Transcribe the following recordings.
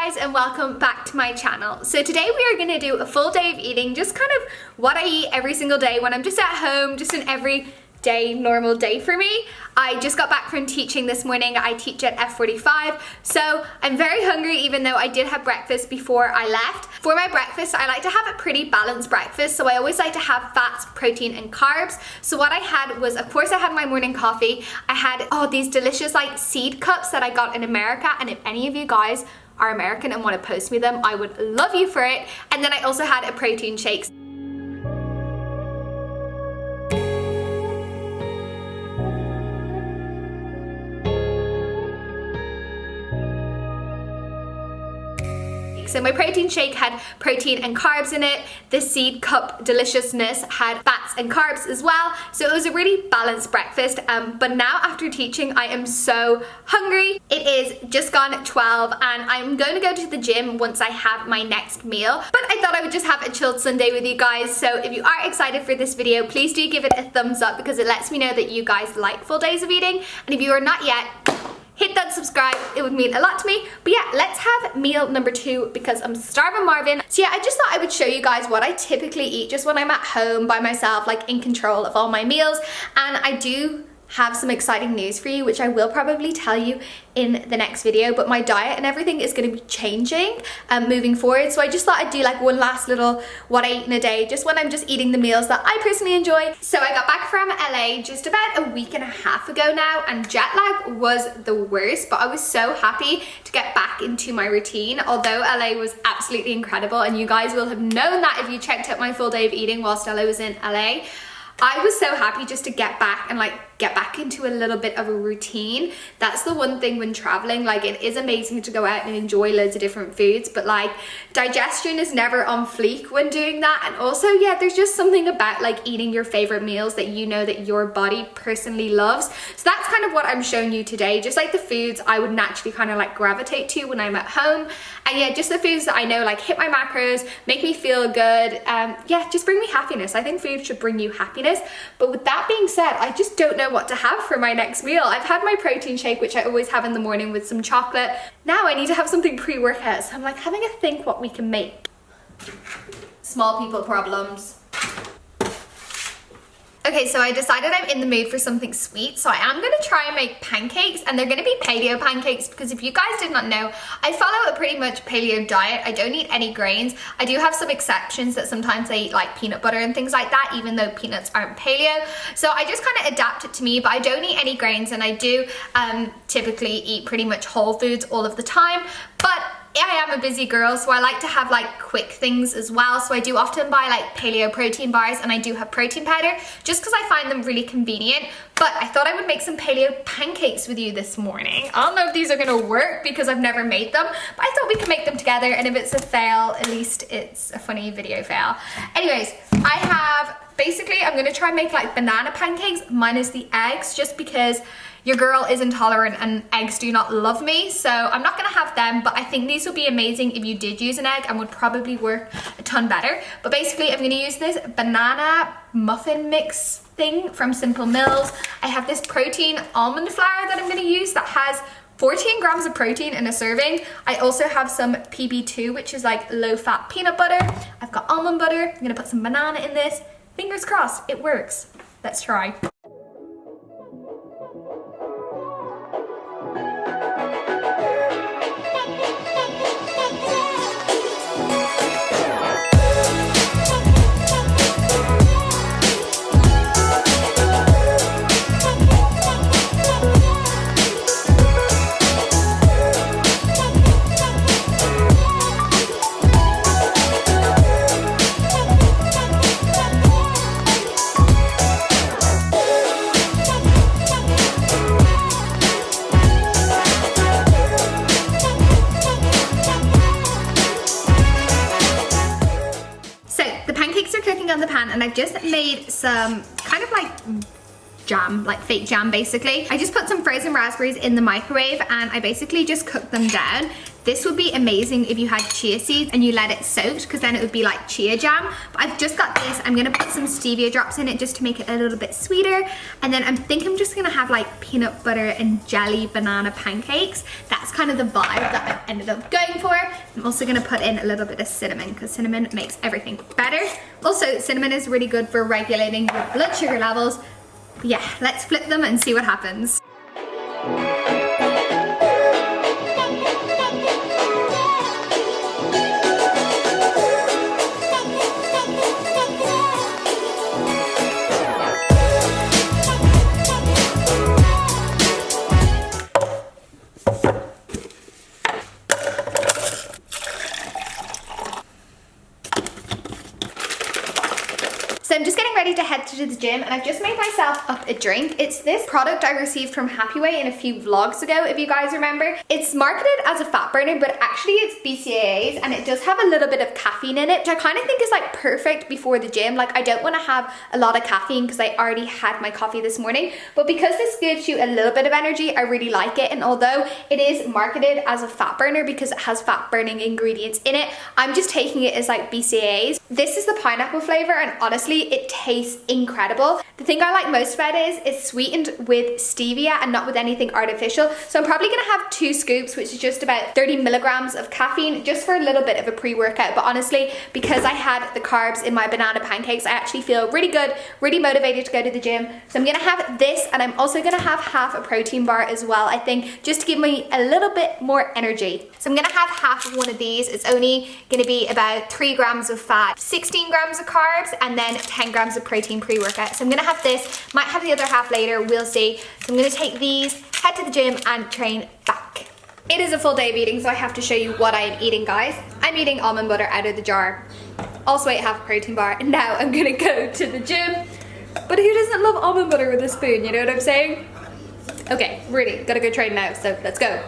guys, and welcome back to my channel. So today we are going to do a full day of eating, just kind of what I eat every single day when I'm just at home, just an everyday normal day for me. I just got back from teaching this morning. I teach at F45, so I'm very hungry even though I did have breakfast before I left. For my breakfast, I like to have a pretty balanced breakfast, so I always like to have fats, protein, and carbs. So what I had was, of course, I had my morning coffee. I had these delicious like seed cups that I got in America, and if any of you guys are American and want to post me them, I would love you for it. And then I also had a protein shake. So my protein shake had protein and carbs in it. The seed cup deliciousness had fats and carbs as well. So it was a really balanced breakfast. But now after teaching, I am so hungry. It is just gone 12 and I'm going to go to the gym once I have my next meal. But I thought I would just have a chilled Sunday with you guys. So if you are excited for this video, please do give it a thumbs up because it lets me know that you guys like full days of eating. And if you are not yet, hit that subscribe, it would mean a lot to me. But yeah, let's have meal number 2 because I'm starving Marvin. So yeah, I just thought I would show you guys what I typically eat just when I'm at home by myself, like in control of all my meals. And I do have some exciting news for you, which I will probably tell you in the next video, but my diet and everything is going to be changing moving forward. So I just thought I'd do like one last little what I eat in a day, just when I'm just eating the meals that I personally enjoy. So I got back from LA just about a week and a half ago now, and jet lag was the worst, but I was so happy to get back into my routine. Although LA was absolutely incredible, and you guys will have known that if you checked out my full day of eating whilst I was in LA. I was so happy just to get back and like get back into a little bit of a routine. That's the one thing when traveling, like it is amazing to go out and enjoy loads of different foods, but like digestion is never on fleek when doing that. And also, yeah, there's just something about like eating your favorite meals that you know that your body personally loves. So that's kind of what I'm showing you today, just like the foods I would naturally kind of like gravitate to when I'm at home. And yeah, just the foods that I know like hit my macros, make me feel good, yeah, just bring me happiness. I think food should bring you happiness. But with that being said, I just don't know what to have for my next meal. I've had my protein shake, which I always have in the morning with some chocolate. Now I need to have something pre-workout, so I'm like having a think what we can make. Small people problems. Okay, so I decided I'm in the mood for something sweet, so I am going to try and make pancakes, and they're going to be paleo pancakes because if you guys did not know, I follow a pretty much paleo diet. I don't eat any grains. I do have some exceptions that sometimes I eat like peanut butter and things like that, even though peanuts aren't paleo. So I just kind of adapt it to me, but I don't eat any grains, and I do typically eat pretty much whole foods all of the time. But I am a busy girl, so I like to have like quick things as well. So I do often buy like paleo protein bars, and I do have protein powder just because I find them really convenient. But I thought I would make some paleo pancakes with you this morning. I don't know if these are gonna work because I've never made them, but I thought we could make them together, and if it's a fail, at least it's a funny video fail. Anyways, I have basically, I'm gonna try and make like banana pancakes minus the eggs, just because your girl is intolerant and eggs do not love me, so I'm not gonna have them. But I think these would be amazing if you did use an egg and would probably work a ton better. But basically, I'm gonna use this banana muffin mix thing from Simple Mills. I have this protein almond flour that I'm gonna use that has 14 grams of protein in a serving. I also have some PB2, which is like low-fat peanut butter. I've got almond butter. I'm gonna put some banana in this. Fingers crossed, it works. Let's try. On the pan, and I've just made some kind of like jam, like fake jam basically. I just put some frozen raspberries in the microwave and I basically just cooked them down. This would be amazing if you had chia seeds and you let it soak, because then it would be like chia jam. But I've just got this. I'm gonna put some stevia drops in it just to make it a little bit sweeter. And then I think I'm just gonna have like peanut butter and jelly banana pancakes. That's kind of the vibe that I've ended up going for. I'm also gonna put in a little bit of cinnamon, because cinnamon makes everything better. Also, cinnamon is really good for regulating your blood sugar levels. But yeah, let's flip them and see what happens. So I'm just getting ready to head to the gym and I've just made myself up a drink. It's this product I received from Happyway in a few vlogs ago, if you guys remember. It's marketed as a fat burner, but actually it's BCAAs and it does have a little bit of caffeine in it, which I kind of think is like perfect before the gym. Like I don't want to have a lot of caffeine because I already had my coffee this morning, but because this gives you a little bit of energy, I really like it. And although it is marketed as a fat burner because it has fat burning ingredients in it, I'm just taking it as like BCAAs. This is the pineapple flavor and honestly, it tastes incredible. The thing I like most about it is it's sweetened with stevia and not with anything artificial. So I'm probably gonna have 2 scoops, which is just about 30 milligrams of caffeine, just for a little bit of a pre-workout. But honestly, because I had the carbs in my banana pancakes, I actually feel really good, really motivated to go to the gym. So I'm gonna have this, and I'm also gonna have half a protein bar as well, I think, just to give me a little bit more energy. So I'm gonna have half of one of these. It's only gonna be about 3 grams of fat, 16 grams of carbs, and then 10 grams of protein pre-workout. So I'm gonna have this, might have the other half later, we'll see. So I'm gonna take these, head to the gym and train back. It is a full day of eating, so I have to show you what I am eating, guys. I'm eating almond butter out of the jar. Also ate half a protein bar, and now I'm gonna go to the gym. But who doesn't love almond butter with a spoon, you know what I'm saying? Okay, really, gotta go train now, so let's go.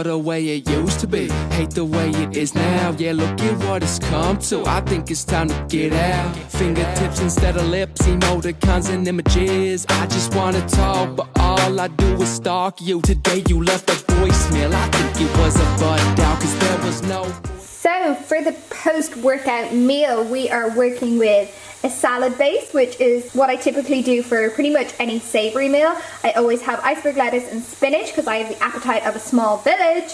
The way it used to be, hate the way it is now. Yeah, look at what it's come to. I think it's time to get out. Fingertips instead of lips, emoticons and images. I just wanna talk, but all I do is stalk you. Today you left a voicemail. I think it was a butt dial, cause there was no. So for the post-workout meal, we are working with a salad base, which is what I typically do for pretty much any savory meal. I always have iceberg lettuce and spinach because I have the appetite of a small village.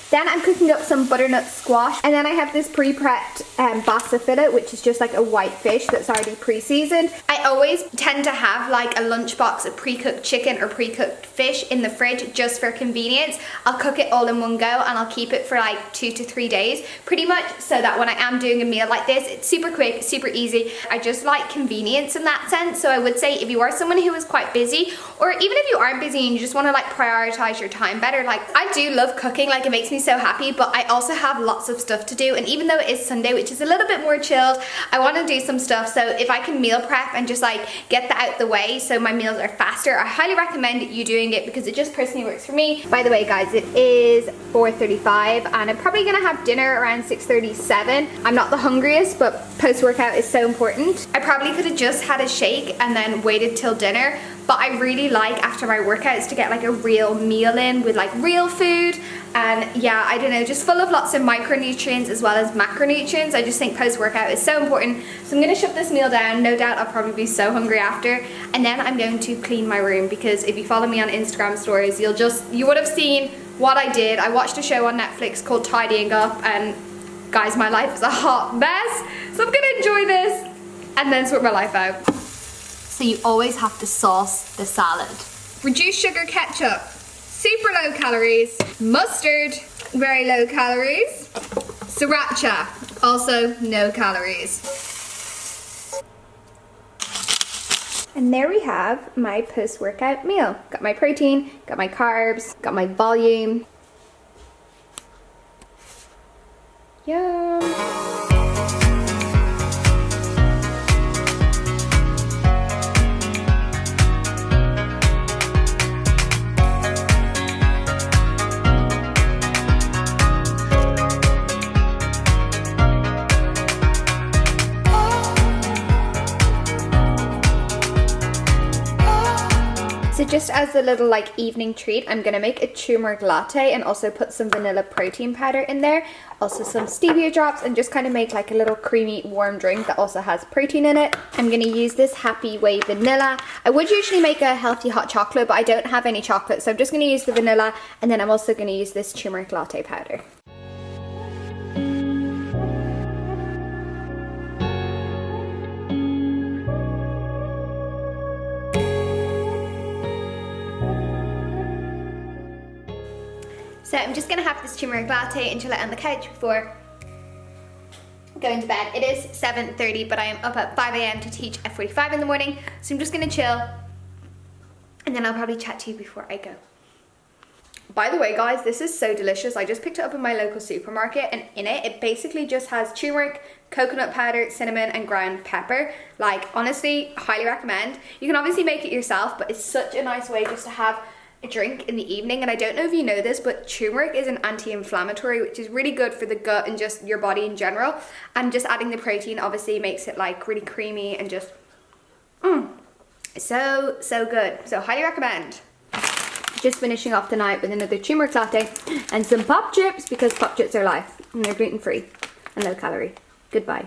Then I'm cooking up some butternut squash, and then I have this pre-prepped basa fillet, which is just like a white fish that's already pre-seasoned. I always tend to have like a lunchbox of pre-cooked chicken or pre-cooked fish in the fridge just for convenience. I'll cook it all in one go and I'll keep it for like 2 to 3 days pretty much, so that when I am doing a meal like this, it's super quick, super easy. I just like convenience in that sense. So I would say if you are someone who is quite busy, or even if you aren't busy and you just want to like prioritize your time better, like I do love cooking, like it makes me so happy, but I also have lots of stuff to do, and even though it is Sunday, which is a little bit more chilled, I want to do some stuff. So if I can meal prep and just like get that out the way so my meals are faster, I highly recommend you doing it because it just personally works for me. By the way, guys, it is 4:35 and I'm probably gonna have dinner around 6:37. I'm not the hungriest, but post-workout is so important. I probably could have just had a shake and then waited till dinner, but I really like after my workouts to get like a real meal in with like real food. And yeah, I don't know, just full of lots of micronutrients as well as macronutrients. I just think post-workout is so important. So I'm gonna shove this meal down. No doubt I'll probably be so hungry after. And then I'm going to clean my room, because if you follow me on Instagram stories, you would have seen what I did. I watched a show on Netflix called Tidying Up, and guys, my life is a hot mess. So I'm gonna enjoy this and then sort my life out. So you always have to sauce the salad. Reduced sugar ketchup, super low calories. Mustard, very low calories. Sriracha, also no calories. And there we have my post-workout meal. Got my protein, got my carbs, got my volume. Yum. just as a little like evening treat, I'm gonna make a turmeric latte and also put some vanilla protein powder in there, also some stevia drops, and just kind of make like a little creamy warm drink that also has protein in it. I'm gonna use this Happy Way vanilla. I would usually make a healthy hot chocolate, but I don't have any chocolate, so I'm just gonna use the vanilla, and then I'm also gonna use this turmeric latte powder. So I'm just gonna have this turmeric latte and chill it on the couch before going to bed. It is 7:30, but I am up at 5 AM to teach at 45 in the morning. So I'm just gonna chill, and then I'll probably chat to you before I go. By the way, guys, this is so delicious. I just picked it up in my local supermarket, and in it, it basically just has turmeric, coconut powder, cinnamon, and ground pepper. Like, honestly, highly recommend. You can obviously make it yourself, but it's such a nice way just to have a drink in the evening. And I don't know if you know this, but turmeric is an anti-inflammatory, which is really good for the gut and just your body in general. And just adding the protein obviously makes it like really creamy and just so good. So highly recommend. Just finishing off the night with another turmeric latte and some pop chips, because pop chips are life and they're gluten free and low calorie. Goodbye.